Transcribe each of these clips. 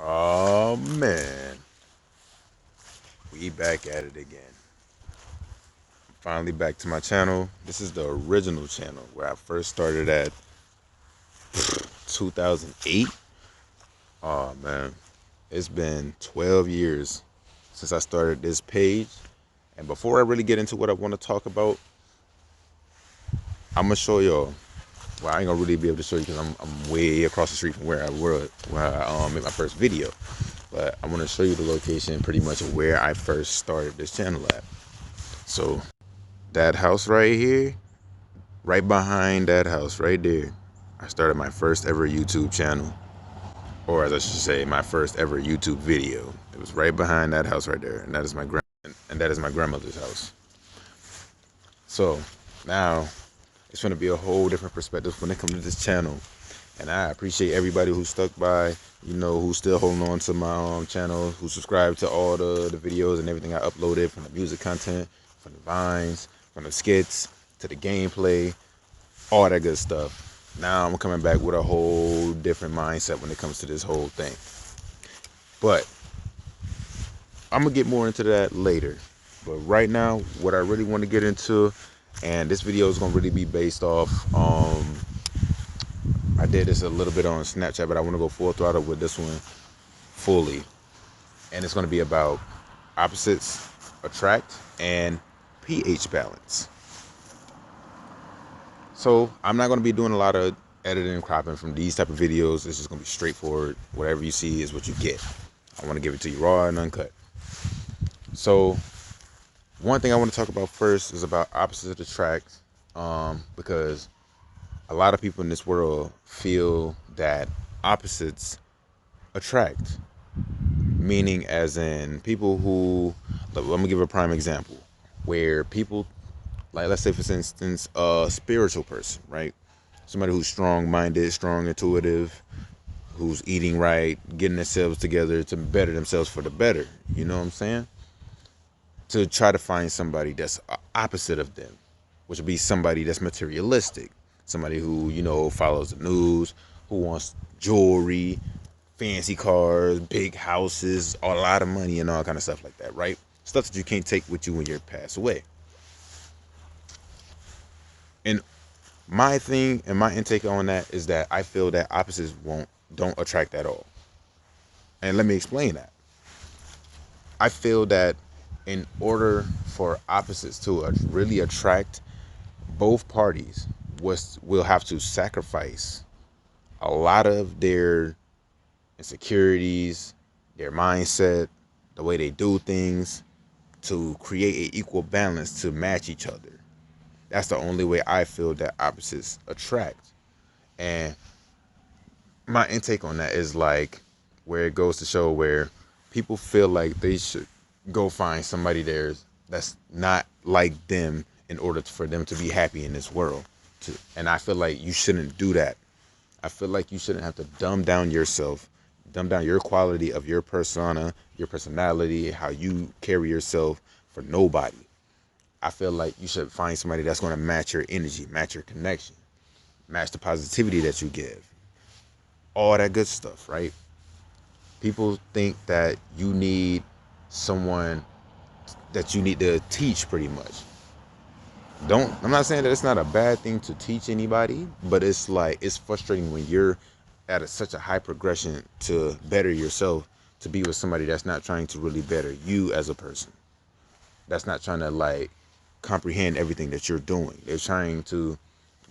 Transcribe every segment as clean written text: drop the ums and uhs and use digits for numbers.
Oh man, we back at it again. Finally back to my channel. This is the original channel where I first started at 2008. Oh man, it's been 12 years since I started this page. And before I really get into what I want to talk about, I'm gonna show y'all. Well, I ain't gonna really be able to show you because I'm way across the street from where I made my first video. But I want to show you the location, pretty much where I first started this channel at. So that house right here, right behind that house right there, I started my first ever YouTube channel, or as I should say, my first ever YouTube video. It was right behind that house right there, and that is my grandmother's house. So now it's going to be a whole different perspective when it comes to this channel, and I appreciate everybody who stuck by, who's still holding on to my channel, who subscribed to all the videos and everything I uploaded, from the music content, from the vines, from the skits to the gameplay, all that good stuff. Now I'm coming back with a whole different mindset when it comes to this whole thing. But I'm gonna get more into that later. But right now, what I really want to get into, and this video is gonna really be based off, I did this a little bit on Snapchat, but I want to go full throttle with this one fully. And it's gonna be about opposites attract and pH balance. So I'm not going to be doing a lot of editing and cropping from these type of videos. It's just going to be straightforward. Whatever you see is what you get. I want to give it to you raw and uncut. So one thing I want to talk about first is about opposites attract, because a lot of people in this world feel that opposites attract, meaning as in people who, let me give a prime example, where people, like, let's say for instance, a spiritual person, right? Somebody who's strong-minded, strong, intuitive, who's eating right, getting themselves together to better themselves for the better. You know what I'm saying? To try to find somebody that's opposite of them, which would be somebody that's materialistic, somebody who, follows the news, who wants jewelry, fancy cars, big houses, a lot of money, and all kind of stuff like that, right? Stuff that you can't take with you when you're passed away. And my thing and my intake on that is that I feel that opposites don't attract at all. And let me explain that. I feel that in order for opposites to really attract, both parties will have to sacrifice a lot of their insecurities, their mindset, the way they do things, to create an equal balance to match each other. That's the only way I feel that opposites attract. And my intake on that is like, where it goes to show where people feel like they should go find somebody that's not like them in order for them to be happy in this world. And I feel like you shouldn't do that. I feel like you shouldn't have to dumb down yourself, dumb down your quality of your persona, your personality, how you carry yourself for nobody. I feel like you should find somebody that's going to match your energy, match your connection, match the positivity that you give, all that good stuff, right? People think that you need someone that you need to teach, pretty much. I'm not saying that it's not a bad thing to teach anybody, but it's like, it's frustrating when you're at such a high progression to better yourself, to be with somebody that's not trying to really better you as a person, that's not trying to like comprehend everything that you're doing. They're trying to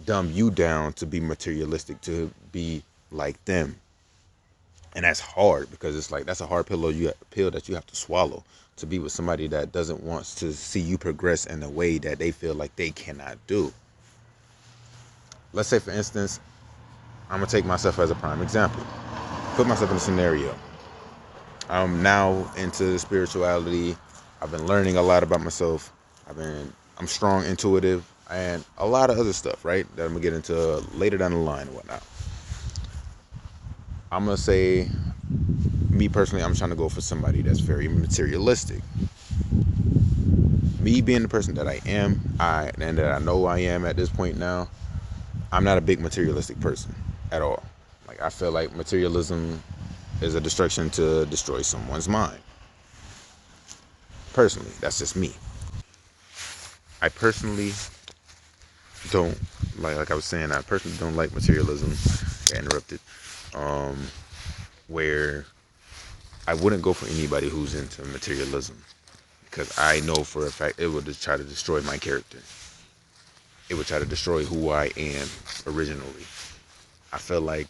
dumb you down to be materialistic, to be like them. And that's hard, because it's like, that's a hard pill that you have to swallow, to be with somebody that doesn't want to see you progress in a way that they feel like they cannot do. Let's say, for instance, I'm gonna take myself as a prime example. Put myself in a scenario. I'm now into spirituality. I've been learning a lot about myself. I'm strong, intuitive, and a lot of other stuff, right? That I'm gonna get into later down the line and whatnot. I'm gonna say, me personally, I'm trying to go for somebody that's very materialistic. Me being the person that I am, and that I know I am at this point now, I'm not a big materialistic person at all. Like, I feel like materialism is a destruction to destroy someone's mind. Personally, that's just me. I personally don't like I was saying, I personally don't like materialism. Got interrupted. Um, where I wouldn't go for anybody who's into materialism because I know for a fact it would just try to destroy my character. It would try to destroy who I am originally. I feel like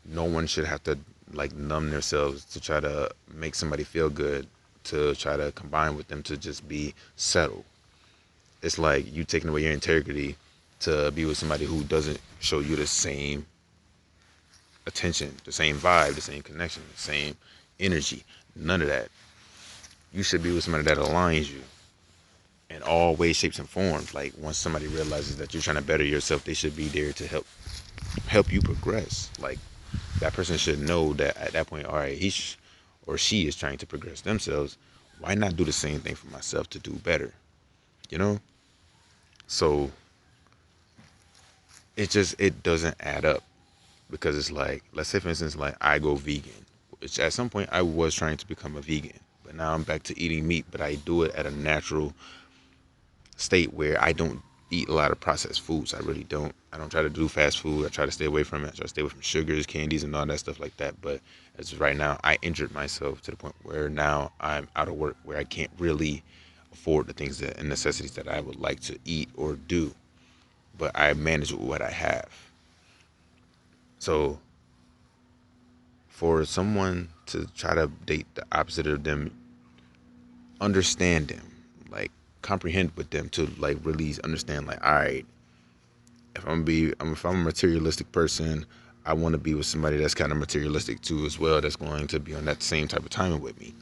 no one should have to like numb themselves to try to make somebody feel good, to try to combine with them to just be settled. It's like you taking away your integrity to be with somebody who doesn't show you the same attention, the same vibe, the same connection, the same energy. None of that. You should be with somebody that aligns you in all ways, shapes, and forms. Like once somebody realizes that you're trying to better yourself, they should be there to help you progress. Like that person should know that at that point, all right, or she is trying to progress themselves. Why not do the same thing for myself to do better? You know? So it doesn't add up because it's like, let's say for instance, like I go vegan, which at some point I was trying to become a vegan, but now I'm back to eating meat, but I do it at a natural state where I don't eat a lot of processed foods. I really don't. I don't try to do fast food. I try to stay away from it. I try to stay away from sugars, candies, and all that stuff like that. But as of right now, I injured myself to the point where now I'm out of work, where I can't really afford the things and necessities that I would like to eat or do. But I manage with what I have. So for someone to try to date the opposite of them, understand them, like comprehend with them to like really understand, like, all right, if I'm a materialistic person, I want to be with somebody that's kind of materialistic too as well. That's going to be on that same type of timing with me.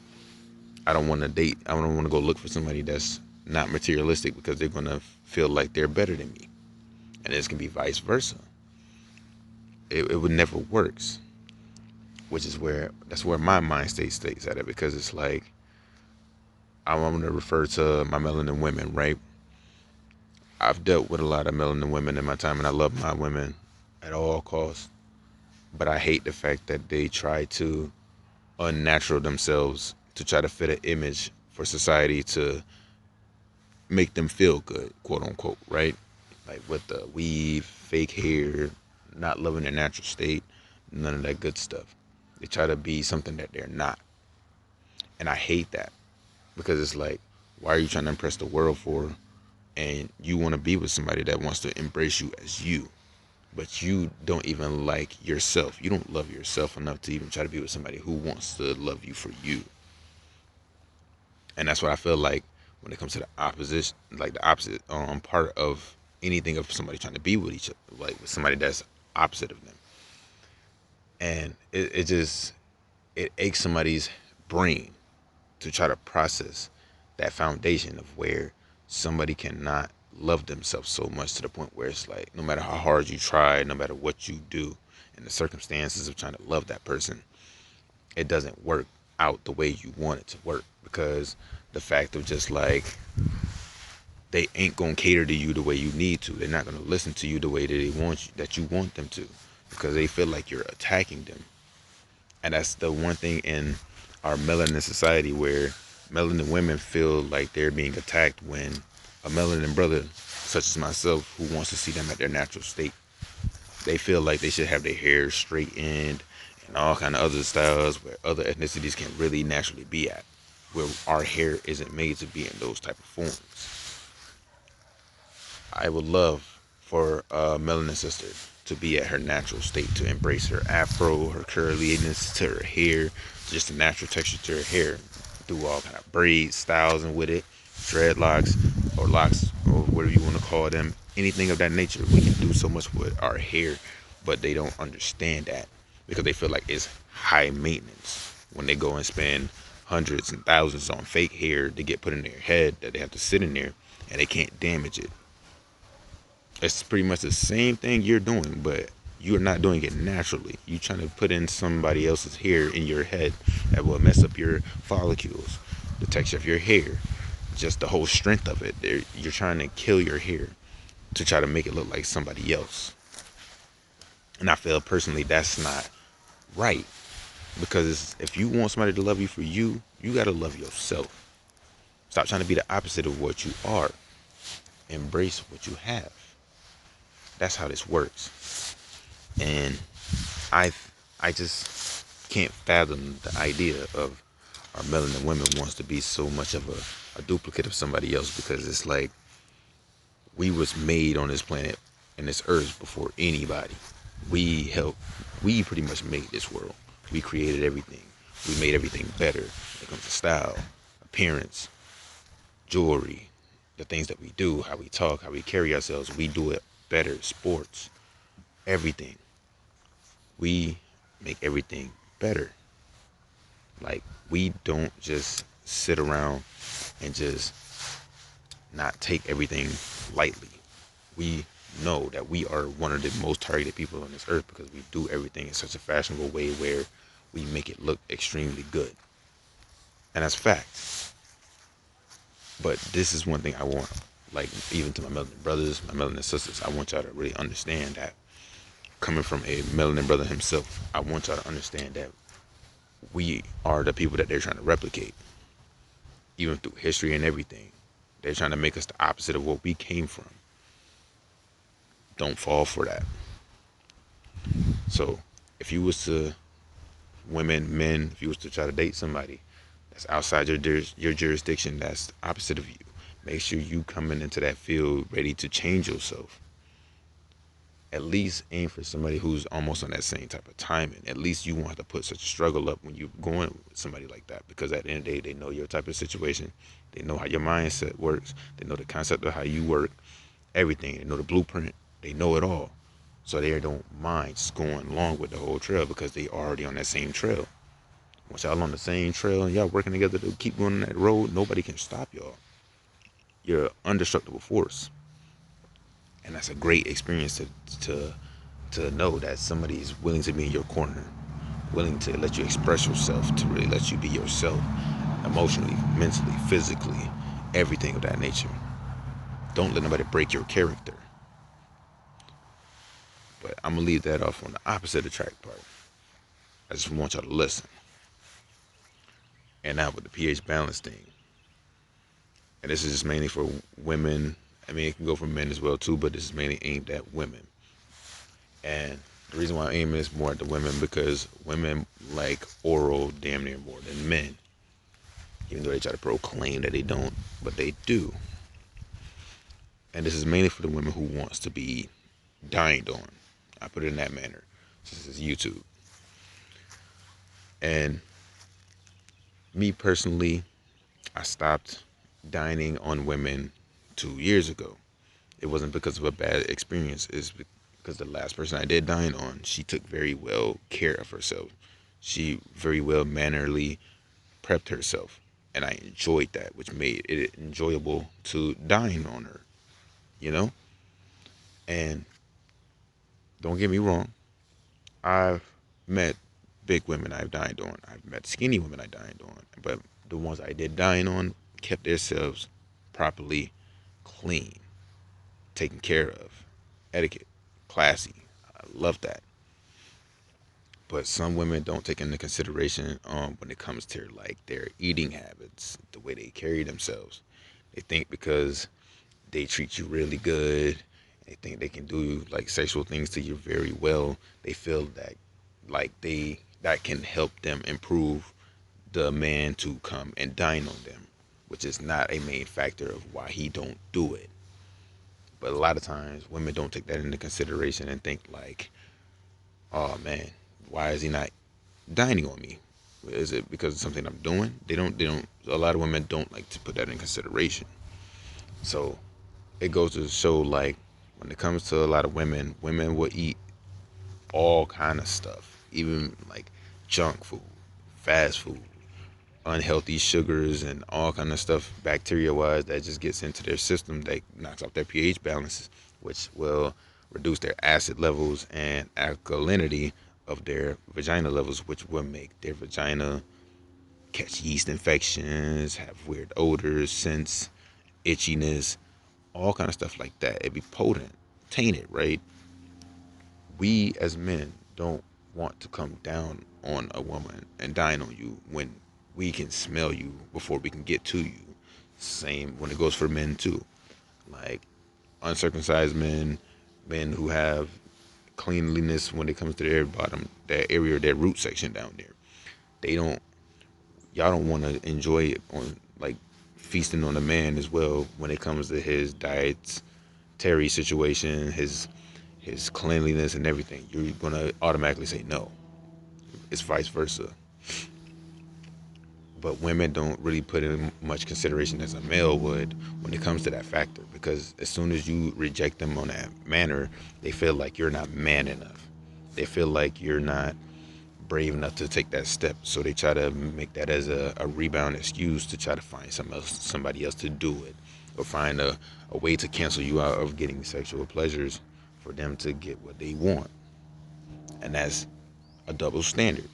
I don't want to date. I don't want to go look for somebody that's not materialistic because they're going to feel like they're better than me, and this can be vice versa. It would never works, which is where that's where my mind state stays at it because it's like I'm going to refer to my melanin women, right? I've dealt with a lot of melanin women in my time, and I love my women at all costs. But I hate the fact that they try to unnatural themselves to try to fit an image for society to make them feel good, quote unquote, right? Like with the weave, fake hair, not loving their natural state, none of that good stuff. They try to be something that they're not. And I hate that because it's like, why are you trying to impress the world for? And you want to be with somebody that wants to embrace you as you, but you don't even like yourself. You don't love yourself enough to even try to be with somebody who wants to love you for you. And that's what I feel like when it comes to the opposition, like the opposite part of anything of somebody trying to be with each other, like with somebody that's opposite of them. And it just it aches somebody's brain to try to process that foundation of where somebody cannot love themselves so much to the point where it's like no matter how hard you try, no matter what you do, and the circumstances of trying to love that person, it doesn't work out the way you want it to work because the fact of just like they ain't gonna cater to you the way you need to. They're not gonna listen to you the way that they want you, that you want them to, because they feel like you're attacking them. And that's the one thing in our melanin society where melanin women feel like they're being attacked when a melanin brother, such as myself, who wants to see them at their natural state, they feel like they should have their hair straightened and all kind of other styles where other ethnicities can really naturally be at, where our hair isn't made to be in those type of forms. I would love for a melanin sister to be at her natural state, to embrace her afro, her curliness to her hair, just the natural texture to her hair, do all kind of braids, styles, and with it, dreadlocks or locks or whatever you want to call them, anything of that nature. We can do so much with our hair, but they don't understand that because they feel like it's high maintenance when they go and spend hundreds and thousands on fake hair to get put in their head that they have to sit in there and they can't damage it. It's pretty much the same thing you're doing, but you're not doing it naturally. You're trying to put in somebody else's hair in your head that will mess up your follicles, the texture of your hair, just the whole strength of it. You're trying to kill your hair to try to make it look like somebody else. And I feel personally that's not right. Because if you want somebody to love you for you, you gotta love yourself. Stop trying to be the opposite of what you are. Embrace what you have. That's how this works. And I I just can't fathom the idea of our melanin women wants to be so much of a duplicate of somebody else, because it's like we was made on this planet and this earth before anybody. We pretty much made this world. We created everything. We made everything better when it comes to style, appearance, jewelry, the things that we do, how we talk, how we carry ourselves. We do it better. Sports, everything. We make everything better. Like, we don't just sit around and just not take everything lightly. We know that we are one of the most targeted people on this earth because we do everything in such a fashionable way where we make it look extremely good. And that's fact. But this is one thing I want, like, even to my melanin brothers, my melanin sisters, I want y'all to really understand that, coming from a melanin brother himself, I want y'all to understand that we are the people that they're trying to replicate, even through history and everything. They're trying to make us the opposite of what we came from. Don't fall for that. So if you was to, women, men, if you was to try to date somebody that's outside your jurisdiction, that's opposite of you, make sure you coming into that field ready to change yourself. At least aim for somebody who's almost on that same type of timing. At least you want to put such a struggle up when you're going with somebody like that, because at the end of the day, they know your type of situation. They know how your mindset works. They know the concept of how you work, everything. They know the blueprint. They know it all. So they don't mind just going along with the whole trail because they already on that same trail. Once y'all on the same trail and y'all working together to keep going on that road, nobody can stop y'all. You're an undestructible force. And that's a great experience to know that somebody is willing to be in your corner, willing to let you express yourself, to really let you be yourself, emotionally, mentally, physically, everything of that nature. Don't let nobody break your character. But I'm gonna leave that off on the opposite of the track part. I just want y'all to listen. And now with the pH balance thing, and this is just mainly for women. I mean, it can go for men as well too, but this is mainly aimed at women. And the reason why I'm aiming this more at the women, because women like oral damn near more than men, even though they try to proclaim that they don't, but they do. And this is mainly for the women who wants to be dined on. I put it in that manner. This is YouTube. And me personally, I stopped dining on women 2 years ago. It wasn't because of a bad experience. It's because the last person I did dine on, she took very well care of herself. She very well mannerly prepped herself. And I enjoyed that, which made it enjoyable to dine on her, you know? And don't get me wrong, I've met big women I've dined on. I've met skinny women I dined on. But the ones I did dine on kept themselves properly clean, taken care of, etiquette, classy. I love that. But some women don't take into consideration when it comes to like their eating habits, the way they carry themselves. They think because they treat you really good, they think they can do like sexual things to you very well. They feel that like they that can help them improve the man to come and dine on them, which is not a main factor of why he don't do it. But a lot of times women don't take that into consideration and think like, oh man, why is he not dining on me? Is it because of something I'm doing? They don't a lot of women don't like to put that in consideration. So it goes to show like when it comes to a lot of women, women will eat all kind of stuff, even like junk food, fast food, unhealthy sugars, and all kind of stuff, bacteria wise, that just gets into their system, that knocks off their pH balances, which will reduce their acid levels and alkalinity of their vagina levels, which will make their vagina catch yeast infections, have weird odors, scents, itchiness, all kind of stuff like that. It'd be potent, tainted, right? We as men don't want to come down on a woman and dine on you when we can smell you before we can get to you. Same when it goes for men too. Like uncircumcised men, men who have cleanliness when it comes to their bottom, that area, their root section down there. They don't, y'all don't want to enjoy it on like feasting on a man as well when it comes to his dietary situation, his cleanliness and everything. You're gonna automatically say no. It's vice versa. But women don't really put in much consideration as a male would when it comes to that factor, because as soon as you reject them on that manner, they feel like you're not man enough. They feel like you're not brave enough to take that step, so they try to make that as a rebound excuse to try to find somebody else to do it, or find a way to cancel you out of getting sexual pleasures for them to get what they want. And that's a double standard.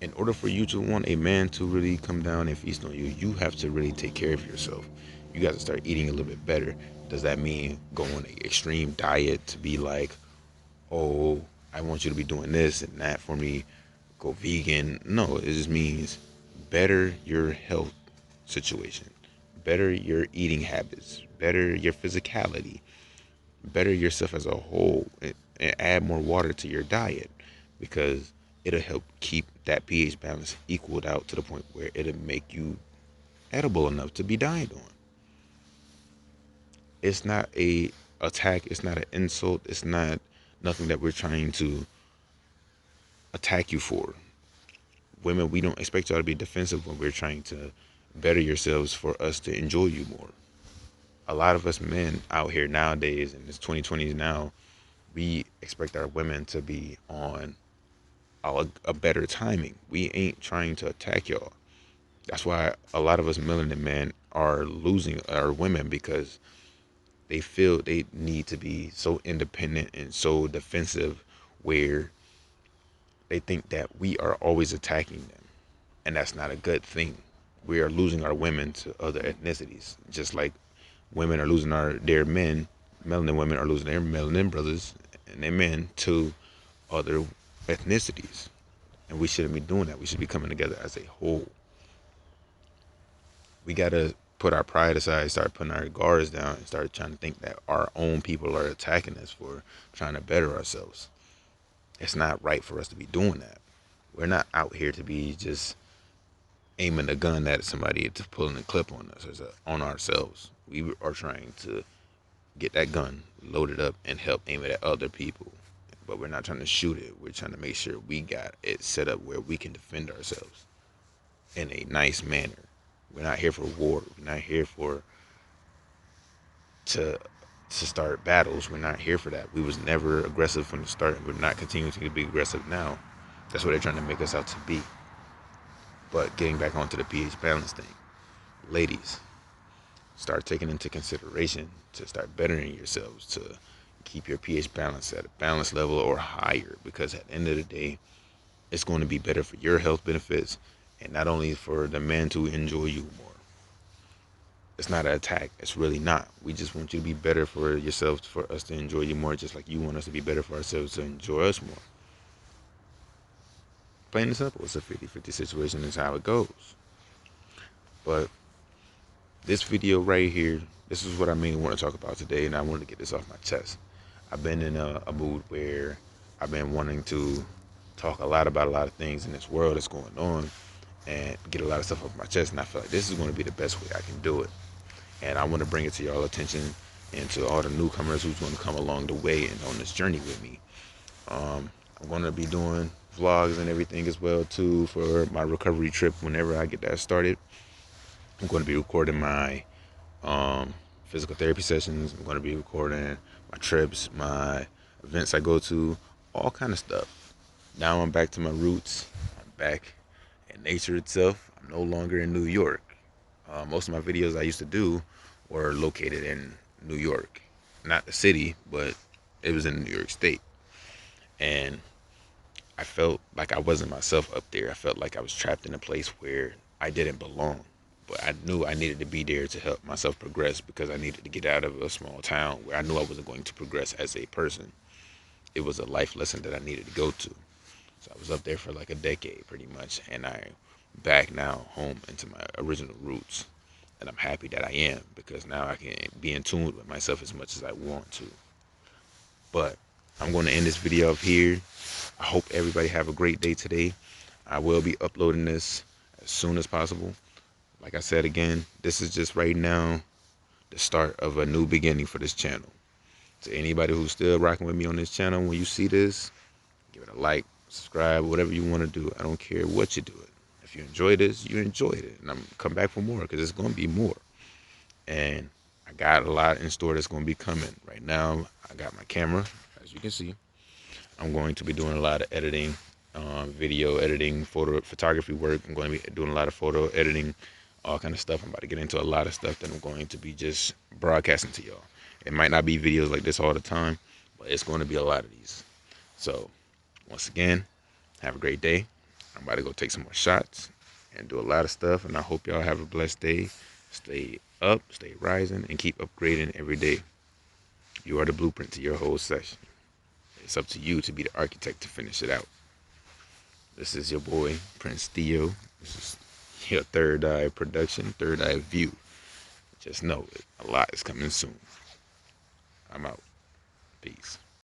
In order for you to want a man to really come down and feast on you, you have to really take care of yourself. You got to start eating a little bit better. Does that mean go on an extreme diet to be like, oh, I want you to be doing this and that for me, go vegan? No, it just means better your health situation, better your eating habits, better your physicality, better yourself as a whole, and add more water to your diet, because it'll help keep that pH balance equaled out to the point where it'll make you edible enough to be dined on. It's not a attack, it's not an insult, it's not nothing that we're trying to attack you for. Women, we don't expect y'all to be defensive when we're trying to better yourselves for us to enjoy you more. A lot of us men out here nowadays, in this 2020s now, we expect our women to be on a better timing. We ain't trying to attack y'all. That's why a lot of us melanin men are losing our women, because they feel they need to be so independent and so defensive, where they think that we are always attacking them. And that's not a good thing. We are losing our women to other ethnicities, just like women are losing their men. Melanin women are losing their melanin brothers and their men to other ethnicities. And we shouldn't be doing that. We should be coming together as a whole. We gotta put our pride aside, start putting our guards down, and start trying to think that our own people are attacking us for trying to better ourselves. It's not right for us to be doing that. We're not out here to be just aiming a gun at somebody to pulling a clip on us or on ourselves. We are trying to get that gun loaded up and help aim it at other people. But we're not trying to shoot it. We're trying to make sure we got it set up where we can defend ourselves in a nice manner. We're not here for war. We're not here for to start battles. We're not here for that. We was never aggressive from the start. We're not continuing to be aggressive now. That's what they're trying to make us out to be. But getting back onto the pH balance thing, ladies, start taking into consideration to start bettering yourselves to keep your pH balance at a balanced level or higher, because at the end of the day, it's going to be better for your health benefits, and not only for the man to enjoy you more. It's not an attack. It's really not. We just want you to be better for yourselves, for us to enjoy you more, just like you want us to be better for ourselves to enjoy us more. Plain and simple. It's a 50-50 situation. Is how it goes. But this video right here, this is what I mainly want to talk about today, and I wanted to get this off my chest. I've been in a mood where I've been wanting to talk a lot about a lot of things in this world that's going on and get a lot of stuff off my chest, and I feel like this is going to be the best way I can do it. And I want to bring it to y'all attention and to all the newcomers who's going to come along the way and on this journey with me. I'm going to be doing vlogs and everything as well too for my recovery trip whenever I get that started. I'm going to be recording my physical therapy sessions. I'm going to be recording my trips, my events I go to, all kind of stuff. Now I'm back to my roots. I'm back in nature itself. I'm no longer in New York. Most of my videos I used to do were located in New York. Not the city, but it was in New York State. And I felt like I wasn't myself up there. I felt like I was trapped in a place where I didn't belong. But I knew I needed to be there to help myself progress, because I needed to get out of a small town where I knew I wasn't going to progress as a person. it was a life lesson that I needed to go to. So I was up there for like a decade pretty much, and I back now home into my original roots. And I'm happy that I am, because now I can be in tune with myself as much as I want to. But I'm going to end this video up here. I hope everybody have a great day today. I will be uploading this as soon as possible. Like I said again, this is just right now the start of a new beginning for this channel. To anybody who's still rocking with me on this channel, when you see this, give it a like, subscribe, whatever you want to do. I don't care what you do it. If you enjoy this, you enjoyed it. And I'm come back for more, because it's going to be more. And I got a lot in store that's going to be coming. Right now, I got my camera, as you can see. I'm going to be doing a lot of editing, video editing, photography work. I'm going to be doing a lot of photo editing, all kind of stuff. I'm about to get into a lot of stuff that I'm going to be just broadcasting to y'all. It might not be videos like this all the time, but it's going to be a lot of these. So, once again, have a great day. I'm about to go take some more shots and do a lot of stuff, and I hope y'all have a blessed day. Stay up, stay rising, and keep upgrading every day. You are the blueprint to your whole session. It's up to you to be the architect to finish it out. This is your boy, Prince Theo. This is your Third Eye production, Third Eye View. Just know it. A lot is coming soon. I'm out. Peace.